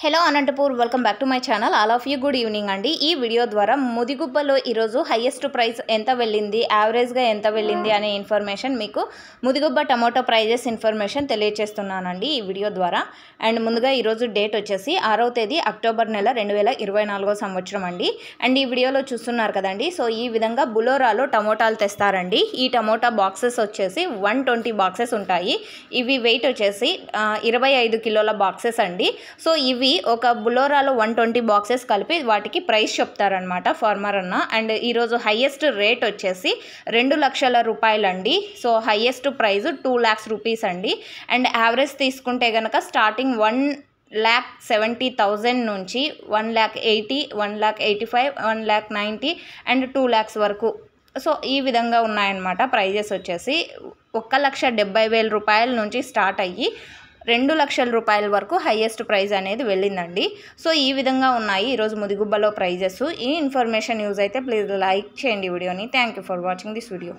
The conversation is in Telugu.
Hello Anantapur welcome back to my channel all of you good evening అండి। ఈ వీడియో ద్వారా ముదిగుబ్బలో ఈరోజు హైయెస్ట్ ప్రైస్ ఎంత వెళ్ళింది, యావరేజ్గా ఎంత వెళ్ళింది అనే ఇన్ఫర్మేషన్ మీకు ముదిగుబ్బ టమాటో ప్రైజెస్ ఇన్ఫర్మేషన్ తెలియజేస్తున్నానండి ఈ వీడియో ద్వారా। అండ్ ముందుగా ఈరోజు డేట్ వచ్చేసి 6వ తేదీ అక్టోబర్ నెల 2024 సంవత్సరం అండి। అండ్ ఈ వీడియోలో చూస్తున్నారు కదండి, సో ఈ విధంగా బులోరాలో టమోటాలు తెస్తారండి। ఈ టమోటా బాక్సెస్ వచ్చేసి 120 బాక్సెస్ ఉంటాయి। ఇవి వెయిట్ వచ్చేసి 25 కిలోల బాక్సెస్ అండి। సో ఇవి ఒక బులోరాలో 120 బాక్సెస్ కలిపి వాటికి ప్రైస్ చెప్తారనమాట ఫార్మర్ అన్న। అండ్ ఈరోజు హైయెస్ట్ రేట్ వచ్చేసి 2 లక్షల రూపాయలు అండి। So highest price 2 lakhs rupees అండి। అండ్ యావరేజ్ తీసుకుంటే కనుక స్టార్టింగ్ 1,70,000 నుంచి 1,80,000, 1,85,000, 1,90,000 అండ్ 2 lakhs వరకు సో ఈ విధంగా ఉన్నాయన్నమాట ప్రైజెస్ వచ్చేసి 1,70,000 రూపాయల నుంచి స్టార్ట్ అయ్యి 2 లక్షల రూపాయల వరకు హైయెస్ట్ ప్రైస్ అనేది వెళ్ళిందండి। సో ఈ విధంగా ఉన్నాయి ఈరోజు ముదిగుబ్బలో ప్రైజెస్। ఈ ఇన్ఫర్మేషన్ యూజ్ అయితే ప్లీజ్ లైక్ చేయండి వీడియోని। Thank you for watching this video.